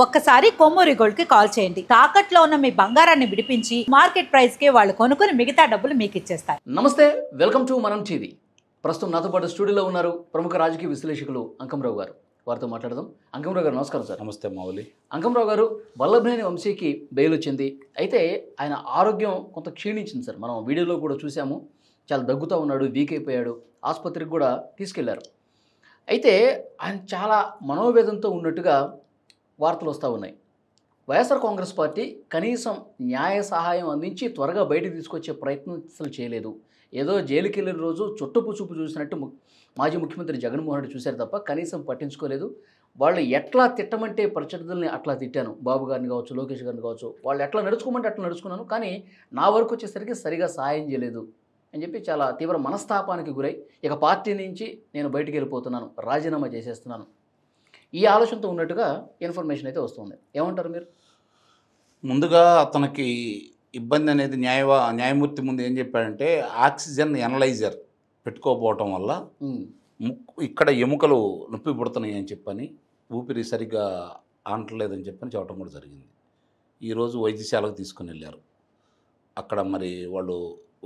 ఒక్కసారి కొమ్మూరి గోల్డ్ కి కాల్ చేయండి. తాకట్లో ఉన్న మీ బంగారాన్ని విడిపించి మార్కెట్ ప్రైస్ కి వాళ్ళు కొనుక్కుని మిగతా డబ్బులు మీకు ఇచ్చేస్తారు. నమస్తే, వెల్కమ్ టు మనం టీవీ. ప్రస్తుతం నాతో పాటు స్టూడియోలో ఉన్నారు ప్రముఖ రాజకీయ విశ్లేషకులు అంకంరావు గారు. వారితో మాట్లాడదాం. అంకంరావు గారు నమస్కారం సార్. నమస్తే మౌలి. అంకంరావు గారు, వల్లభనేని వంశీకి బెయిల్ వచ్చింది. అయితే ఆయన ఆరోగ్యం కొంత క్షీణించింది సార్. మనం వీడియోలో కూడా చూసాము. చాలా దగ్గుతూ ఉన్నాడు, వీక్ అయిపోయాడు. ఆసుపత్రికి కూడా తీసుకెళ్లారు. అయితే ఆయన చాలా మనోవేదనతో ఉన్నట్టుగా వార్తలు వస్తూ ఉన్నాయి. వైఎస్ఆర్ కాంగ్రెస్ పార్టీ కనీసం న్యాయ సహాయం అందించి త్వరగా బయటికి తీసుకొచ్చే ప్రయత్నం అసలు చేయలేదు. ఏదో జైలుకి వెళ్ళిన రోజు చుట్టపు చూపు చూసినట్టు మాజీ ముఖ్యమంత్రి జగన్మోహన్ రెడ్డి చూశారు తప్ప కనీసం పట్టించుకోలేదు. వాళ్ళు ఎట్లా తిట్టమంటే ప్రత్యర్థుల్ని అట్లా తిట్టాను. బాబు గారిని కావచ్చు, లోకేష్ గారిని కావచ్చు, వాళ్ళు ఎట్లా నడుచుకోమంటే అట్లా నడుచుకున్నాను. కానీ నా వరకు వచ్చేసరికి సరిగా సహాయం చేయలేదు అని చెప్పి చాలా తీవ్ర మనస్తాపానికి గురై ఇక పార్టీ నుంచి నేను బయటికి వెళ్ళిపోతున్నాను, రాజీనామా చేసేస్తున్నాను, ఈ ఆలోచనతో ఉన్నట్టుగా ఇన్ఫర్మేషన్ అయితే వస్తుంది. ఏమంటారు మీరు? ముందుగా అతనికి ఇబ్బంది అనేది న్యాయమూర్తి ముందు ఏం చెప్పాడంటే ఆక్సిజన్ ఎనలైజర్ పెట్టుకోకపోవటం వల్ల ఇక్కడ ఎముకలు నొప్పి పుడుతున్నాయి అని చెప్పని, ఊపిరి సరిగ్గా ఆనట్లేదని చెప్పని చెప్పడం కూడా జరిగింది. ఈరోజు వైద్యశాలకు తీసుకుని వెళ్ళారు. అక్కడ మరి వాళ్ళు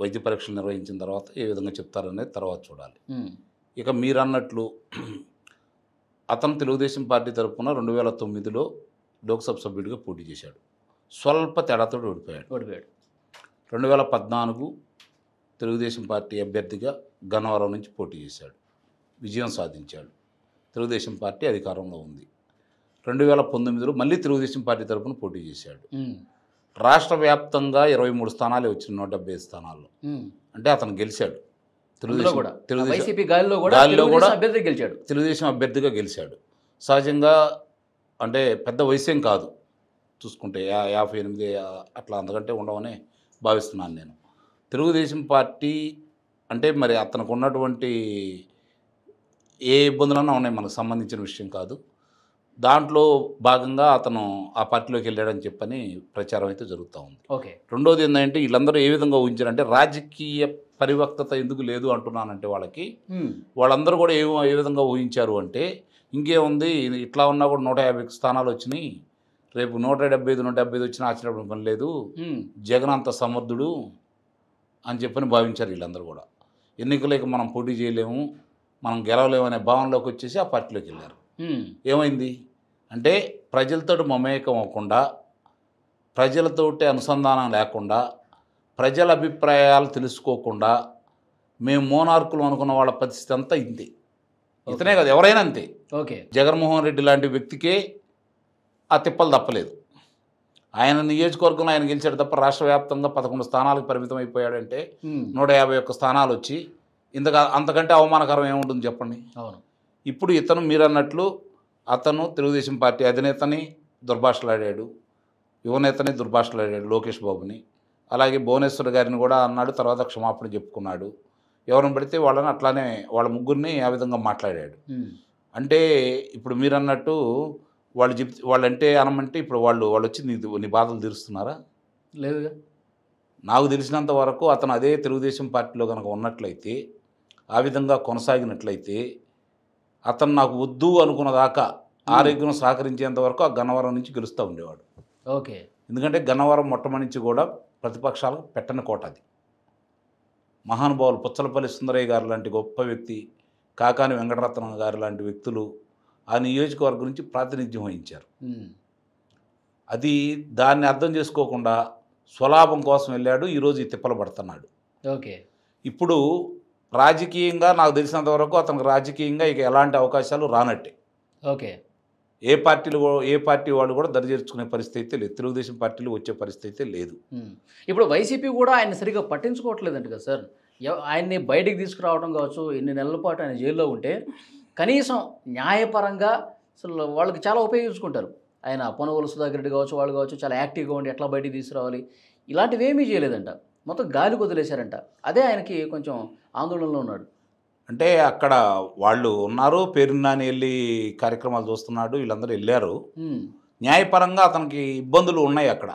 వైద్య పరీక్షలు నిర్వహించిన తర్వాత ఏ విధంగా చెప్తారనేది తర్వాత చూడాలి. ఇక మీరు అన్నట్లు అతను తెలుగుదేశం పార్టీ తరఫున 2009లో లోక్సభ సభ్యుడిగా పోటీ చేశాడు. స్వల్ప తేడాతో ఓడిపోయాడు. 2014 తెలుగుదేశం పార్టీ అభ్యర్థిగా గన్నవరం నుంచి పోటీ చేశాడు, విజయం సాధించాడు. తెలుగుదేశం పార్టీ అధికారంలో ఉంది. 2019లో మళ్ళీ తెలుగుదేశం పార్టీ తరఫున పోటీ చేశాడు. రాష్ట్ర వ్యాప్తంగా 23 స్థానాలే వచ్చిన 170 స్థానాల్లో. అంటే అతను గెలిచాడు. తెలుగుదేశం అభ్యర్థిగా గెలిచాడు. సహజంగా అంటే పెద్ద వయసేం కాదు, చూసుకుంటే 58 అట్లా, అంతకంటే ఉండవని భావిస్తున్నాను నేను. తెలుగుదేశం పార్టీ అంటే మరి అతనికి ఉన్నటువంటి ఏ ఇబ్బందులన్నా ఉన్నాయి, మనకు సంబంధించిన విషయం కాదు. దాంట్లో భాగంగా అతను ఆ పార్టీలోకి వెళ్ళాడని చెప్పని ప్రచారం అయితే జరుగుతూ ఉంది. ఓకే. రెండోది ఏంటంటే వీళ్ళందరూ ఏ విధంగా ఊహించారంటే రాజకీయ పరివక్తత ఎందుకు లేదు అంటున్నానంటే వాళ్ళందరూ కూడా ఏ విధంగా ఊహించారు అంటే ఇంకేముంది, ఇట్లా ఉన్నా కూడా 150 స్థానాలు వచ్చినాయి, రేపు 175 వచ్చినా ఆశ్చర్యపడిన పని లేదు, జగన్ అంత సమర్థుడు అని చెప్పని భావించారు వీళ్ళందరూ కూడా. ఎన్నికలకి మనం పోటీ చేయలేము, మనం గెలవలేము అనే భావనలోకి వచ్చేసి ఆ పార్టీలోకి వెళ్ళారు. ఏమైంది అంటే ప్రజలతో మమేకం అవ్వకుండా, ప్రజలతోటి అనుసంధానం లేకుండా, ప్రజల అభిప్రాయాలు తెలుసుకోకుండా మేము మోనార్కులు అనుకున్న వాళ్ళ పరిస్థితి అంతా ఇంతే. ఇతనే కాదు, ఎవరైనా అంతే. ఓకే. జగన్మోహన్ రెడ్డి లాంటి వ్యక్తికే ఆ తిప్పలు తప్పలేదు. ఆయన నియోజకవర్గంలో ఆయన గెలిచాడు తప్ప రాష్ట్ర వ్యాప్తంగా 11 స్థానాలకు పరిమితం అయిపోయాడంటే 151 స్థానాలు వచ్చి అంతకంటే అవమానకరం ఏముంటుంది చెప్పండి. అవును. ఇప్పుడు ఇతను మీరన్నట్లు అతను తెలుగుదేశం పార్టీ అధినేతని దుర్భాషలాడాడు, యువనేతని దుర్భాషలాడాడు, లోకేష్ బాబుని. అలాగే భువనేశ్వర్ గారిని కూడా అన్నాడు, తర్వాత క్షమాపణ చెప్పుకున్నాడు. ఎవరిని పడితే వాళ్ళని అట్లానే వాళ్ళ ముగ్గురిని ఆ విధంగా మాట్లాడాడు. అంటే ఇప్పుడు మీరు అన్నట్టు వాళ్ళంటే అనమంటే ఇప్పుడు వాళ్ళు వచ్చి నీ బాధలు తీరుస్తున్నారా? లేదుగా. నాకు తెలిసినంత వరకు అతను అదే తెలుగుదేశం పార్టీలో కనుక ఉన్నట్లయితే, ఆ విధంగా కొనసాగినట్లయితే, అతను నాకు వద్దు అనుకున్న దాకా ఆరోగ్యం సహకరించేంత వరకు ఆ గన్నవరం నుంచి గెలుస్తూ ఉండేవాడు. ఓకే. ఎందుకంటే గన్నవరం మొట్టమొదటి నుంచి కూడా ప్రతిపక్షాలకు పెట్టని కోట అది. మహానుభావులు పుచ్చలపల్లి సుందరయ్య గారు లాంటి గొప్ప వ్యక్తి, కాకాని వెంకటరత్నం గారు లాంటి వ్యక్తులు ఆ నియోజకవర్గం నుంచి ప్రాతినిధ్యం వహించారు. దాన్ని అర్థం చేసుకోకుండా స్వలాభం కోసం వెళ్ళాడు. ఈరోజు ఈ తిప్పలు పడుతున్నాడు. ఓకే. ఇప్పుడు రాజకీయంగా నాకు తెలిసినంత వరకు అతనికి రాజకీయంగా ఇక ఎలాంటి అవకాశాలు రానట్టే. ఓకే. ఏ పార్టీ వాళ్ళు కూడా దరిచేర్చుకునే పరిస్థితి అయితే లేదు, తెలుగుదేశం పార్టీలు వచ్చే పరిస్థితి అయితే లేదు. ఇప్పుడు వైసీపీ కూడా ఆయన సరిగ్గా పట్టించుకోవట్లేదంట కదా సార్. ఆయన్ని బయటికి తీసుకురావడం కావచ్చు, ఎన్ని నెలల పాటు ఆయన జైల్లో ఉంటే కనీసం న్యాయపరంగా అసలు వాళ్ళకి చాలా ఉపయోగించుకుంటారు. ఆయన పొనగోలు సుధాకర్ రెడ్డి కావచ్చు, వాళ్ళు కావచ్చు, చాలా యాక్టివ్గా ఉండి ఎట్లా బయటికి తీసుకురావాలి ఇలాంటివి ఏమీ చేయలేదంట. మొత్తం గాలి వదిలేశారంట. అదే ఆయనకి కొంచెం ఆందోళనలో ఉన్నాడు. అంటే అక్కడ వాళ్ళు ఉన్నారు, పేరున్నాని వెళ్ళి కార్యక్రమాలు చూస్తున్నాడు, వీళ్ళందరూ వెళ్ళారు. న్యాయపరంగా అతనికి ఇబ్బందులు ఉన్నాయి. అక్కడ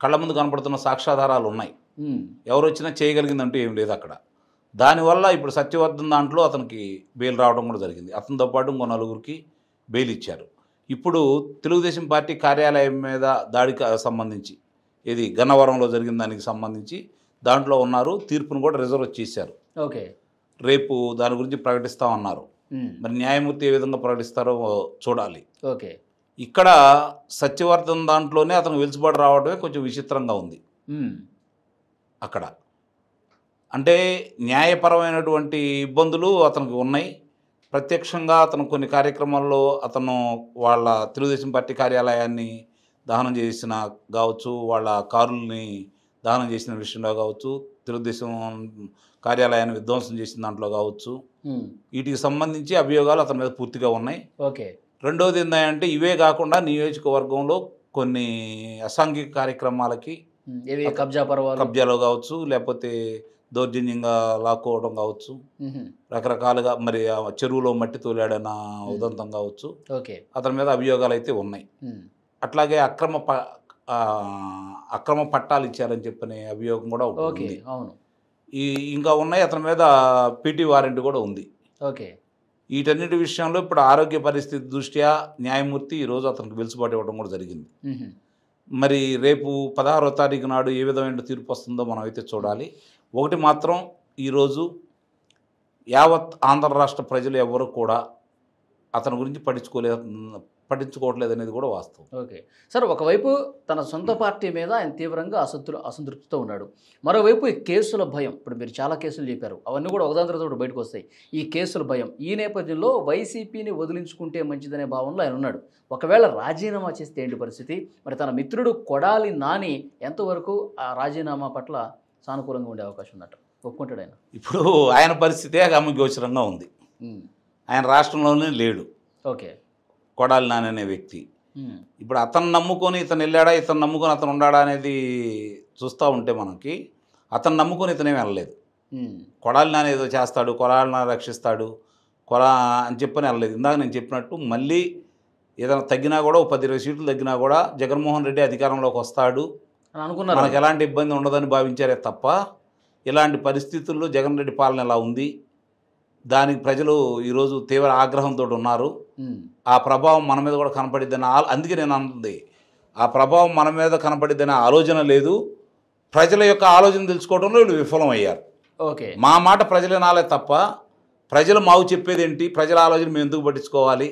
కళ్ళ ముందు కనపడుతున్న సాక్ష్యాధారాలు ఉన్నాయి. ఎవరు వచ్చినా చేయగలిగిందంటూ ఏం లేదు అక్కడ. దానివల్ల ఇప్పుడు సత్యవర్ధన్ దాంట్లో అతనికి బెయిల్ రావడం కూడా జరిగింది. అతనితో పాటు ఇంకో 4గురికి బెయిల్ ఇచ్చారు. ఇప్పుడు తెలుగుదేశం పార్టీ కార్యాలయం మీద దాడికి సంబంధించి ఇది గన్నవరంలో జరిగిన దానికి సంబంధించి దాంట్లో ఉన్నారు, తీర్పును కూడా రిజర్వ్ చేశారు. ఓకే, రేపు దాని గురించి ప్రకటిస్తామన్నారు. మరి న్యాయమూర్తి ఏ విధంగా ప్రకటిస్తారో చూడాలి. ఓకే, ఇక్కడ సత్యవర్ధన్ దాంట్లోనే అతను వెలుసుబాటు రావడమే కొంచెం విచిత్రంగా ఉంది. అక్కడ అంటే న్యాయపరమైనటువంటి ఇబ్బందులు అతనికి ఉన్నాయి. ప్రత్యక్షంగా అతను కొన్ని కార్యక్రమాల్లో అతను వాళ్ళ తెలుగుదేశం పార్టీ కార్యాలయాన్ని దహనం చేసిన కావచ్చు, వాళ్ళ కారుల్ని దహనం చేసిన విషయంలో కావచ్చు, తెలుగుదేశం కార్యాలయాన్ని విధ్వంసం చేసిన దాంట్లో కావచ్చు, వీటికి సంబంధించి అభియోగాలు అతని మీద పూర్తిగా ఉన్నాయి. ఓకే, రెండవది ఏంటంటే ఇవే కాకుండా నియోజకవర్గంలో కొన్ని అసాంఘిక కార్యక్రమాలకి కబ్జాలో కావచ్చు, లేకపోతే దౌర్జన్యంగా లాక్కోవడం కావచ్చు, రకరకాలుగా మరి చెరువులో మట్టి తోలాడన్న ఉదంతం కావచ్చు, ఓకే, అతని మీద అభియోగాలు అయితే ఉన్నాయి. అట్లాగే అక్రమ పట్టాలు ఇచ్చారని చెప్పనే అభియోగం కూడా ఉంది. అవును, ఇంకా ఉన్నాయి. అతని మీద పీటీ వారెంట్ కూడా ఉంది. ఓకే, వీటన్నిటి విషయంలో ఇప్పుడు ఆరోగ్య పరిస్థితి దృష్ట్యా న్యాయమూర్తి ఈరోజు అతనికి వెలుసుబాటు ఇవ్వడం కూడా జరిగింది. మరి రేపు 16వ తారీఖు నాడు ఏ విధమైన తీర్పు వస్తుందో మనం అయితే చూడాలి. ఒకటి మాత్రం ఈరోజు యావత్ ఆంధ్ర రాష్ట్ర ప్రజలు ఎవరు కూడా అతని గురించి పట్టించుకోవట్లేదు అనేది కూడా వాస్తవం. ఓకే సార్, ఒకవైపు తన సొంత పార్టీ మీద ఆయన తీవ్రంగా అసంతృప్తితో ఉన్నాడు. మరోవైపు ఈ కేసుల భయం, ఇప్పుడు మీరు చాలా కేసులు చెప్పారు, అవన్నీ కూడా ఒకదాని తర్వాత ఒకటి బయటకు వస్తాయి. ఈ కేసుల భయం, ఈ నేపథ్యంలో వైసీపీని వదిలించుకుంటే మంచిదనే భావనలో ఆయన ఉన్నాడు. ఒకవేళ రాజీనామా చేస్తే ఏంటి పరిస్థితి? మరి తన మిత్రుడు కొడాలి నాని ఎంతవరకు ఆ రాజీనామా పట్ల సానుకూలంగా ఉండే అవకాశం ఉందట? ఒప్పుకుంటాడు ఆయన? ఇప్పుడు ఆయన పరిస్థితే గమనిగోచరంగా ఉంది. ఆయన రాష్ట్రంలోనే లేడు. ఓకే, కొడాలి నాని అనే వ్యక్తి. ఇప్పుడు అతను నమ్ముకొని ఇతను వెళ్ళాడా, ఇతను నమ్ముకొని అతను ఉన్నాడా అనేది చూస్తూ ఉంటే మనకి అతను నమ్ముకొని ఇతనేమి వెళ్ళలేదు. కొడాలి నాని ఏదో చేస్తాడు, కొడాలి నాని రక్షిస్తాడు అని చెప్పని వెళ్ళలేదు. ఇందాక నేను చెప్పినట్టు మళ్ళీ ఏదైనా తగ్గినా కూడా 10-20 సీట్లు తగ్గినా కూడా జగన్మోహన్ రెడ్డి అధికారంలోకి వస్తాడు అని అనుకున్నారు. మనకు ఎలాంటి ఇబ్బంది ఉండదని భావించారే తప్ప ఇలాంటి పరిస్థితుల్లో జగన్ రెడ్డి పాలన ఎలా ఉంది, దానికి ప్రజలు ఈరోజు తీవ్ర ఆగ్రహంతో ఉన్నారు. ఆ ప్రభావం మన మీద కూడా కనపడిద్దని అందుకే నేను అంటుంది, ఆ ప్రభావం మన మీద కనపడిద్దనే ఆలోచన లేదు. ప్రజల యొక్క ఆలోచన తెలుసుకోవడంలో వీళ్ళు విఫలమయ్యారు. ఓకే, మా మాట ప్రజలే నాలే తప్ప ప్రజలు మాకు చెప్పేది ఏంటి, ప్రజల ఆలోచన మేము ఎందుకు పట్టించుకోవాలి,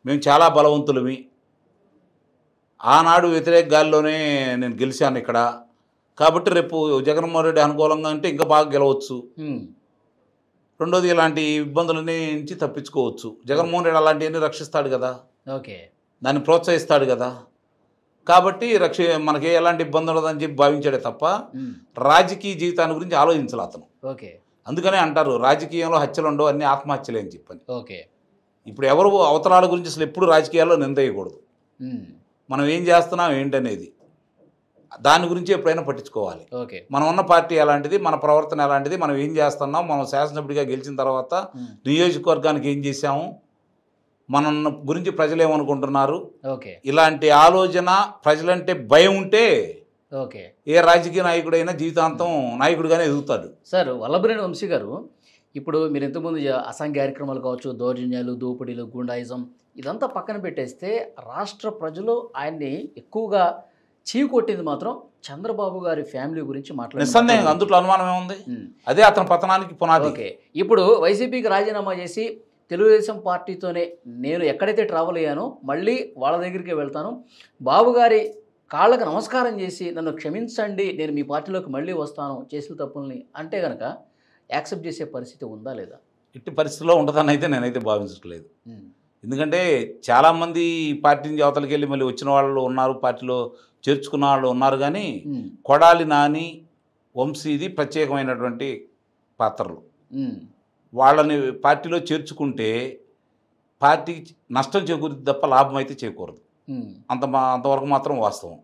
మేము చాలా బలవంతులమి, ఆనాడు వ్యతిరేక గాలిలోనే నేను గెలిచాను ఇక్కడ, కాబట్టి రేపు జగన్మోహన్ రెడ్డి అనుకూలంగా అంటే ఇంకా బాగా గెలవచ్చు, రెండోది ఇలాంటి ఇబ్బందుల నుంచి తప్పించుకోవచ్చు, జగన్మోహన్ రెడ్డి అలాంటివన్నీ రక్షిస్తాడు కదా, ఓకే, దాన్ని ప్రోత్సహిస్తాడు కదా, కాబట్టి మనకి ఎలాంటి ఇబ్బంది ఉండదని చెప్పి భావించాడే తప్ప రాజకీయ జీవితాన్ని గురించి ఆలోచించాలి అతను. ఓకే, అందుకనే అంటారు రాజకీయంలో హత్యలు ఉండవు, అన్ని ఆత్మహత్యలే అని చెప్పని. ఓకే, ఇప్పుడు ఎవరు అవతరాల గురించి అసలు ఎప్పుడు రాజకీయాల్లో నిందేయకూడదు. మనం ఏం చేస్తున్నాం ఏంటనేది దాని గురించి ఎప్పుడైనా పట్టించుకోవాలి. ఓకే, మనం ఉన్న పార్టీ ఎలాంటిది, మన ప్రవర్తన ఎలాంటిది, మనం ఏం చేస్తున్నాం, మనం శాసనసభ్యుడిగా గెలిచిన తర్వాత నియోజకవర్గానికి ఏం చేశాము, మన గురించి ప్రజలు ఏమనుకుంటున్నారు, ఓకే, ఇలాంటి ఆలోచన ప్రజలంటే భయం ఉంటే ఓకే, ఏ రాజకీయ నాయకుడైనా జీవితాంతం నాయకుడిగానే ఎదుగుతాడు. సార్, వల్లభనేని వంశీ గారు, ఇప్పుడు మీరు ఇంతకుముందు అసాంఘిక కార్యక్రమాలు కావచ్చు, దౌర్జన్యాలు, దోపిడీలు, గుండాయిజం ఇదంతా పక్కన పెట్టేస్తే రాష్ట్ర ప్రజలు ఆయన్ని ఎక్కువగా చీకొట్టింది మాత్రం చంద్రబాబు గారి ఫ్యామిలీ గురించి నిస్సందేహంగా, అందులో అనుమానం ఏముంది, అదే అతని పతనానికి పునాది. ఓకే, ఇప్పుడు వైసీపీకి రాజీనామా చేసి తెలుగుదేశం పార్టీతోనే నేను ఎక్కడైతే ట్రావెల్ అయ్యానో మళ్ళీ వాళ్ళ దగ్గరికి వెళ్తాను, బాబు గారి కాళ్ళకు నమస్కారం చేసి నన్ను క్షమించండి, నేను మీ పార్టీలోకి మళ్ళీ వస్తాను చేసిన తప్పుల్ని అంటే కనుక యాక్సెప్ట్ చేసే పరిస్థితి ఉందా లేదా? ఇట్టి పరిస్థితిలో ఉంటుందని అయితే నేనైతే భావించట్లేదు. ఎందుకంటే చాలామంది పార్టీ నుంచి అవతలకి వెళ్ళి మళ్ళీ వచ్చిన వాళ్ళు ఉన్నారు, పార్టీలో చేర్చుకున్న వాళ్ళు ఉన్నారు, కానీ కొడాలి నాని వంశీది ప్రత్యేకమైనటువంటి పాత్రలు. వాళ్ళని పార్టీలో చేర్చుకుంటే పార్టీకి నష్టం చేకూరుద్ది తప్ప లాభం అయితే చేకూరదు. అంతవరకు మాత్రం వాస్తవం.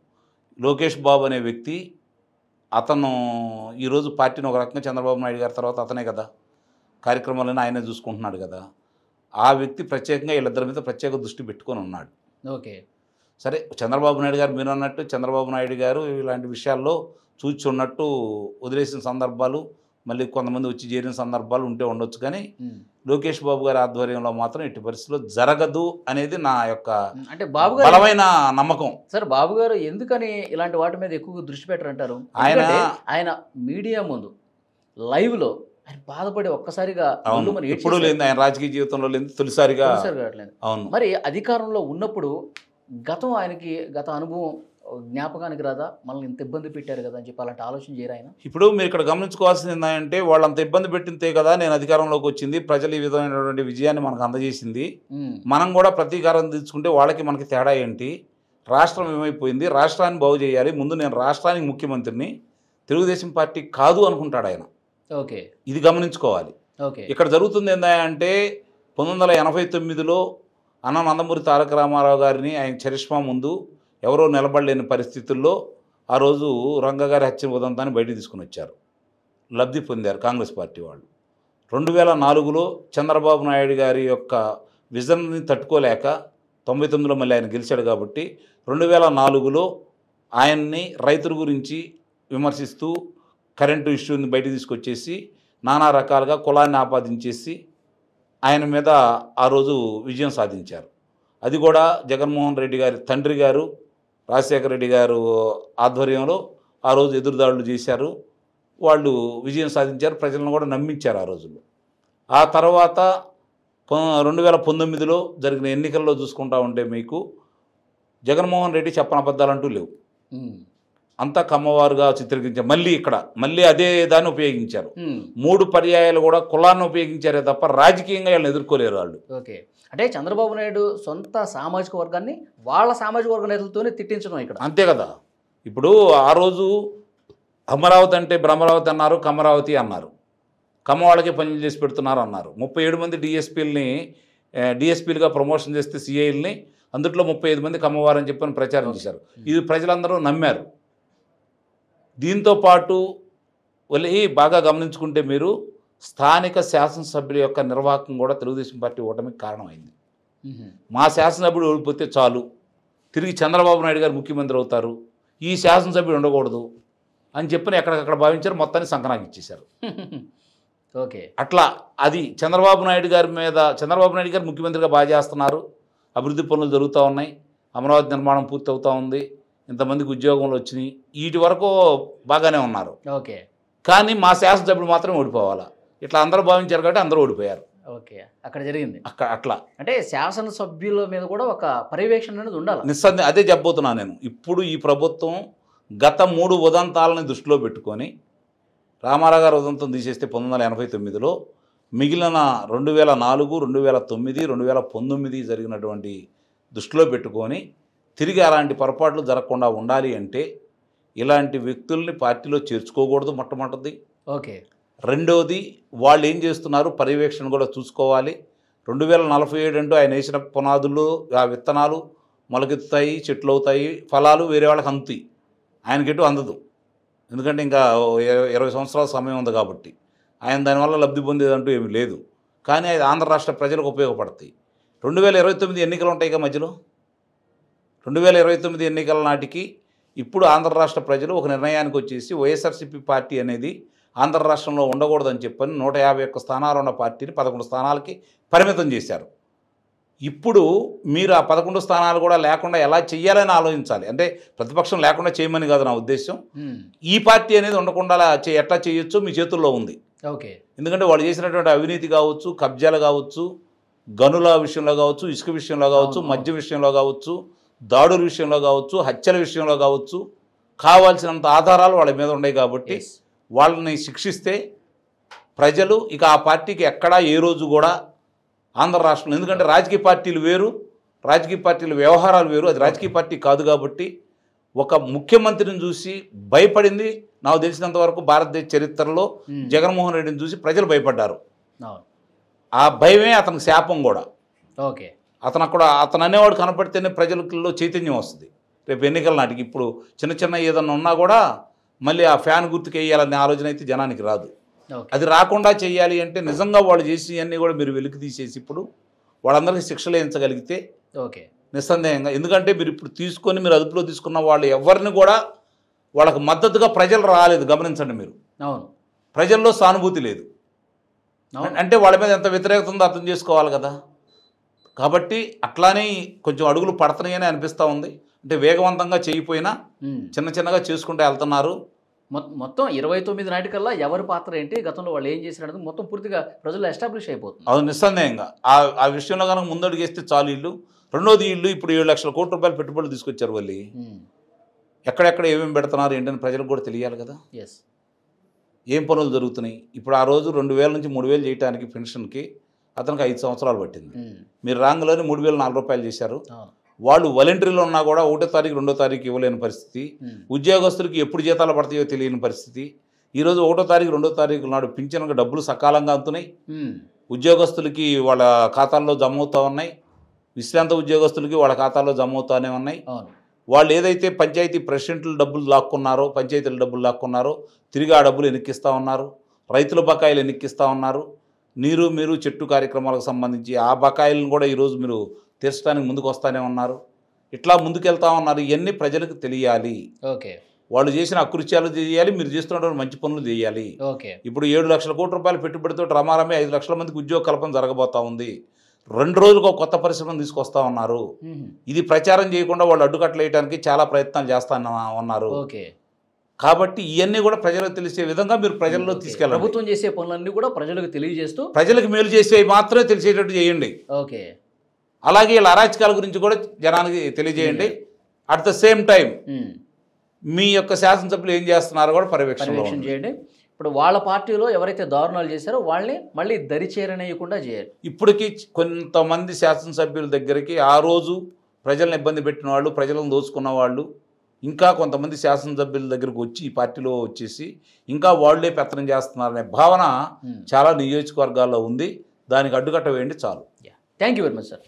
లోకేష్ బాబు అనే వ్యక్తి, అతను ఈరోజు పార్టీని ఒక రకంగా చంద్రబాబు నాయుడు గారి తర్వాత అతనే కదా కార్యక్రమాలను ఆయనే చూసుకుంటున్నాడు కదా, ఆ వ్యక్తి ప్రత్యేకంగా వీళ్ళిద్దరి మీద ప్రత్యేక దృష్టి పెట్టుకొని ఉన్నాడు. ఓకే, సరే, చంద్రబాబు నాయుడు గారు మీరు అన్నట్టు చంద్రబాబు నాయుడు గారు ఇలాంటి విషయాల్లో చూచున్నట్టు వదిలేసిన సందర్భాలు, మళ్ళీ కొంతమంది వచ్చి చేరిన సందర్భాలు ఉంటే ఉండొచ్చు, కానీ లోకేష్ బాబు గారి ఆధ్వర్యంలో మాత్రం ఎట్టి పరిస్థితుల్లో జరగదు అనేది నా యొక్క అంటే బాబు గారు బలమైన నమ్మకం. సార్ బాబు గారు ఎందుకని ఇలాంటి వాటి మీద ఎక్కువ దృష్టి పెట్టరంటారు? ఆయన మీడియా ముందు లైవ్లో ఆయన బాధపడి ఒక్కసారిగా ఎప్పుడు లేదు, ఆయన రాజకీయ జీవితంలో లేదు, తొలిసారిగా. అవును. మరి అధికారంలో ఉన్నప్పుడు గత అనుభవం జ్ఞాపకానికి రాదా? మనల్ని ఇంత ఇబ్బంది పెట్టారు కదా అని చెప్పి అలాంటి ఆలోచన చేయరు ఆయన? ఇప్పుడు మీరు ఇక్కడ గమనించుకోవాల్సింది ఏంటంటే, వాళ్ళు అంత ఇబ్బంది పెట్టిందే కదా నేను అధికారంలోకి వచ్చింది, ప్రజలు ఈ విధమైనటువంటి విజయాన్ని మనకు అందజేసింది, మనం కూడా ప్రతీకారం తీర్చుకుంటే వాళ్ళకి మనకి తేడా ఏంటి? రాష్ట్రం ఏమైపోయింది, రాష్ట్రాన్ని బాగు చేయాలి, ముందు నేను రాష్ట్రానికి ముఖ్యమంత్రిని, తెలుగుదేశం పార్టీ కాదు అనుకుంటాడు ఆయన. ఓకే, ఇది గమనించుకోవాలి. ఓకే, ఇక్కడ జరుగుతుంది ఏంటంటే 1989లో అన్న నందమూరి తారక రామారావు గారిని ఆయన చరిష్మా ముందు ఎవరో నిలబడలేని పరిస్థితుల్లో ఆ రోజు రంగగారి హత్య ఉదంతాన్ని బయటకు తీసుకుని వచ్చారు, లబ్ధి పొందారు కాంగ్రెస్ పార్టీ వాళ్ళు. 2004లో చంద్రబాబు నాయుడు గారి యొక్క విజన్ని తట్టుకోలేక 99లో మళ్ళీ ఆయన గెలిచాడు కాబట్టి 2004లో ఆయన్ని రైతుల గురించి విమర్శిస్తూ కరెంటు ఇష్యూని బయటకు తీసుకొచ్చేసి నానా రకాలుగా కులాన్ని ఆపాదించేసి ఆయన మీద ఆ రోజు విజయం సాధించారు. అది కూడా జగన్మోహన్ రెడ్డి గారి తండ్రి గారు రాజశేఖర రెడ్డి గారు ఆధ్వర్యంలో ఆ రోజు ఎదురుదాడులు చేశారు, వాళ్ళు విజయం సాధించారు, ప్రజలను కూడా నమ్మించారు ఆ రోజుల్లో. ఆ తర్వాత 2019లో జరిగిన ఎన్నికల్లో చూసుకుంటా ఉంటే మీకు జగన్మోహన్ రెడ్డి చెప్పని అబద్ధాలంటూ లేవు, అంతా కమ్మవారుగా చిత్రీకరించారు. మళ్ళీ అదే దాన్ని ఉపయోగించారు, 3 పర్యాయాలు కూడా కులాన్ని ఉపయోగించారే తప్ప రాజకీయంగా వీళ్ళని ఎదుర్కోలేరు వాళ్ళు. ఓకే, అంటే చంద్రబాబు నాయుడు సొంత సామాజిక వర్గాన్ని వాళ్ళ సామాజిక వర్గ నేతలతోనే తిట్టించడం ఇక్కడ, అంతే కదా. ఇప్పుడు ఆ రోజు అమరావతి అంటే బ్రహ్మరావతి అన్నారు, కమరావతి అన్నారు, కమ్మ వాళ్ళకే పనులు చేసి పెడుతున్నారు అన్నారు. 37 మంది డిఎస్పీలుగా ప్రమోషన్ చేస్తే సిఐల్ని, అందుట్లో 35 మంది కమ్మవారని చెప్పని ప్రచారం చేశారు. ఇది ప్రజలందరూ నమ్మారు. దీంతోపాటు బాగా గమనించుకుంటే మీరు స్థానిక శాసనసభ్యుల యొక్క నిర్వాహకం కూడా తెలుగుదేశం పార్టీ ఓటమికి కారణమైంది. మా శాసనసభ్యుడు ఓడిపోతే చాలు, తిరిగి చంద్రబాబు నాయుడు గారు ముఖ్యమంత్రి అవుతారు, ఈ శాసనసభ్యుడు ఉండకూడదు అని చెప్పని ఎక్కడికక్కడ భావించారు, మొత్తాన్ని సంకనాకి ఇచ్చేశారు. ఓకే, అట్లా అది చంద్రబాబు నాయుడు గారి గారు ముఖ్యమంత్రిగా బాగా చేస్తున్నారు, అభివృద్ధి పనులు జరుగుతూ ఉన్నాయి, అమరావతి నిర్మాణం పూర్తి అవుతూ ఉంది, ఇంతమందికి ఉద్యోగంలో వచ్చినాయి, వీటి వరకు బాగానే ఉన్నారు. ఓకే, కానీ మా శాసనసభ్యుడు మాత్రం ఓడిపోవాలా, ఇట్లా అందరూ భావించారు కాబట్టి అందరూ ఓడిపోయారు. ఓకే, అక్కడ జరిగింది అట్లా. అంటే శాసనసభ్యుల మీద కూడా ఒక పర్యవేక్షణ అనేది ఉండాలి. నిస్సందేహం అదే చెప్పబోతున్నాను నేను. ఇప్పుడు ఈ ప్రభుత్వం గత 3 ఉదంతాలని దృష్టిలో పెట్టుకొని, రామారావు గారు ఉదంతం తీసేస్తే 1989లో మిగిలిన 2004, 2009, 2019 జరిగినటువంటి దృష్టిలో పెట్టుకొని తిరిగి అలాంటి పొరపాట్లు జరగకుండా ఉండాలి అంటే ఇలాంటి వ్యక్తుల్ని పార్టీలో చేర్చుకోకూడదు మొట్టమొదటిది. ఓకే, రెండవది వాళ్ళు ఏం చేస్తున్నారు పర్యవేక్షణ కూడా చూసుకోవాలి. 2047 అంటూ ఆయన వేసిన పునాదులు, ఆ విత్తనాలు మొలకెత్తుతాయి, చెట్లు అవుతాయి, ఫలాలు వేరే వాళ్ళకి అందుతాయి, ఆయనకెటు అందదు. ఎందుకంటే ఇంకా 20 సంవత్సరాల సమయం ఉంది కాబట్టి ఆయన దానివల్ల లబ్ధి పొందేదంటూ ఏమీ లేదు. కానీ అది ఆంధ్ర రాష్ట్ర ప్రజలకు ఉపయోగపడతాయి. 2029 ఎన్నికలు ఉంటాయి కదా మధ్యలో, 2029 ఎన్నికల నాటికి ఇప్పుడు ఆంధ్ర రాష్ట్ర ప్రజలు ఒక నిర్ణయానికి వచ్చేసి వైఎస్ఆర్సీపీ పార్టీ అనేది ఆంధ్ర రాష్ట్రంలో ఉండకూడదని చెప్పని 151 స్థానాలు ఉన్న పార్టీని 11 స్థానాలకి పరిమితం చేశారు. ఇప్పుడు మీరు ఆ 11 స్థానాలు కూడా లేకుండా ఎలా చెయ్యాలని ఆలోచించాలి. అంటే ప్రతిపక్షం లేకుండా చేయమని కాదు నా ఉద్దేశం, ఈ పార్టీ అనేది ఉండకుండా ఎట్లా చేయొచ్చో మీ చేతుల్లో ఉంది. ఓకే, ఎందుకంటే వాళ్ళు చేసినటువంటి అవినీతి కావచ్చు, కబ్జాలు కావచ్చు, గనుల విషయంలో కావచ్చు, ఇసుక విషయంలో కావచ్చు, మద్య విషయంలో కావచ్చు, దాడుల విషయంలో కావచ్చు, హత్యల విషయంలో కావచ్చు, కావాల్సినంత ఆధారాలు వాళ్ళ మీద ఉన్నాయి కాబట్టి వాళ్ళని శిక్షిస్తే ప్రజలు ఇక ఆ పార్టీకి ఎక్కడా ఏ రోజు కూడా ఆంధ్ర రాష్ట్రంలో, ఎందుకంటే రాజకీయ పార్టీలు వేరు, రాజకీయ పార్టీల వ్యవహారాలు వేరు, అది రాజకీయ పార్టీ కాదు కాబట్టి ఒక ముఖ్యమంత్రిని చూసి భయపడింది నాకు తెలిసినంత వరకు భారతదేశ చరిత్రలో జగన్మోహన్ రెడ్డిని చూసి ప్రజలు భయపడ్డారు. ఆ భయమే అతనికి శాపం కూడా. ఓకే, అతను అనేవాడు కనపడితేనే ప్రజలలో చైతన్యం వస్తుంది రేపు ఎన్నికల నాటికి. ఇప్పుడు చిన్న ఏదన్నా ఉన్నా కూడా మళ్ళీ ఆ ఫ్యాన్ గుర్తుకు వేయాలనే ఆలోచన అయితే జనానికి రాదు. అది రాకుండా చేయాలి అంటే నిజంగా వాళ్ళు చేసినవన్నీ కూడా మీరు వెలికి తీసేసి ఇప్పుడు వాళ్ళందరికీ శిక్షలు వేయించగలిగితే ఓకే నిస్సందేహంగా. ఎందుకంటే మీరు ఇప్పుడు తీసుకొని మీరు అదుపులో తీసుకున్న వాళ్ళు ఎవరిని కూడా వాళ్ళకు మద్దతుగా ప్రజలు రాలేదు, గమనించండి మీరు. అవును, ప్రజల్లో సానుభూతి లేదు. అంటే వాళ్ళ మీద ఎంత వ్యతిరేకత ఉందో అర్థం చేసుకోవాలి కదా. కాబట్టి అట్లానే కొంచెం అడుగులు పడుతున్నాయని అనిపిస్తూ ఉంది. అంటే వేగవంతంగా చేయకపోయినా చిన్న చిన్నగా చేసుకుంటూ వెళ్తున్నారు. మొత్తం 29 నాటికల్లా ఎవరి పాత్ర ఏంటి, గతంలో వాళ్ళు ఏం చేసినది మొత్తం పూర్తిగా ప్రజలు ఎస్టాబ్లిష్ అయిపోతుంది. అది నిస్సందేహంగా ఆ విషయంలో కనుక ముందడుగు వేస్తే చాలు. ఇల్లు రెండోది ఇల్లు ఇప్పుడు 7 లక్షల కోట్ల రూపాయలు పెట్టుబడులు తీసుకొచ్చారు వాళ్ళు. ఎక్కడెక్కడ ఏమేమి పెడుతున్నారు ఏంటని ప్రజలకు కూడా తెలియాలి కదా. ఎస్, ఏం పనులు జరుగుతున్నాయి. ఇప్పుడు ఆ రోజు 2,000 నుంచి 3,000 చేయడానికి పెన్షన్కి అతనికి 5 సంవత్సరాలు పట్టింది. మీరు రాంగ్లోనే 3,004 రూపాయలు చేశారు. వాళ్ళు వాలంటీర్లో ఉన్నా కూడా 1వ తారీఖు 2వ తారీఖు ఇవ్వలేని పరిస్థితి. ఉద్యోగస్తులకి ఎప్పుడు జీతాలు పడతాయో తెలియని పరిస్థితి. ఈరోజు 1వ తారీఖు 2వ తారీఖు నాడు పింఛన్కి డబ్బులు సకాలంగా అందుతున్నాయి. ఉద్యోగస్తులకి వాళ్ళ ఖాతాల్లో జమ అవుతూ ఉన్నాయి. విశ్రాంత ఉద్యోగస్తులకి వాళ్ళ ఖాతాల్లో జమ అవుతూనే ఉన్నాయి. వాళ్ళు ఏదైతే పంచాయతీ ప్రెసిడెంట్లు డబ్బులు లాక్కున్నారో, పంచాయతీల డబ్బులు లాక్కున్నారో తిరిగి ఆ డబ్బులు ఎన్నికిస్తూ ఉన్నారు. రైతుల బకాయిలు ఎన్నికిస్తూ ఉన్నారు. నీరు మీరు చెట్టు కార్యక్రమాలకు సంబంధించి ఆ బకాయిలను కూడా ఈరోజు మీరు తీర్చడానికి ముందుకు వస్తూనే ఉన్నారు. ఇట్లా ముందుకెళ్తా ఉన్నారు. ఇవన్నీ ప్రజలకు తెలియాలి. ఓకే, వాళ్ళు చేసిన అకృత్యాలు చేయాలి, మీరు చేస్తున్నటువంటి మంచి పనులు చేయాలి. ఓకే, ఇప్పుడు 7 లక్షల కోట్ల రూపాయలు పెట్టుబడితో రమారమే 5 లక్షల మందికి ఉద్యోగ కల్పన జరగబోతా ఉంది. 2 రోజులకు ఒక కొత్త పరిశ్రమను తీసుకొస్తా ఉన్నారు. ఇది ప్రచారం చేయకుండా వాళ్ళు అడ్డుకట్టలు వేయడానికి చాలా ప్రయత్నాలు చేస్తా ఉన్నారు. ఓకే, కాబట్టి ఇవన్నీ కూడా ప్రజలకు తెలిసే విధంగా మీరు ప్రజల్లో తీసుకెళ్ళాలి. ప్రభుత్వం చేసే పనులన్నీ కూడా ప్రజలకు తెలియజేస్తూ ప్రజలకు మేలు చేసేవి మాత్రమే తెలిసేటట్టు చేయండి. ఓకే, అలాగే వీళ్ళ అరాచకాల గురించి కూడా జనానికి తెలియజేయండి. అట్ ద సేమ్ టైం మీ యొక్క శాసనసభ్యులు ఏం చేస్తున్నారో కూడా పర్యవేక్షణ చేయండి. ఇప్పుడు వాళ్ళ పార్టీలో ఎవరైతే దారుణాలు చేశారో వాళ్ళని మళ్ళీ దరి చేరనేయకుండా చేయాలి. ఇప్పటికీ కొంతమంది శాసనసభ్యుల దగ్గరికి ఆ రోజు ప్రజలను ఇబ్బంది పెట్టిన వాళ్ళు, ప్రజలను దోచుకున్న వాళ్ళు ఇంకా కొంతమంది శాసనసభ్యుల దగ్గరకు వచ్చి ఈ పార్టీలో వచ్చేసి ఇంకా వాళ్లే పెత్తనం చేస్తున్నారనే భావన చాలా నియోజకవర్గాల్లో ఉంది. దానికి అడ్డుకట్ట వేయండి చాలు. Thank you very much sir.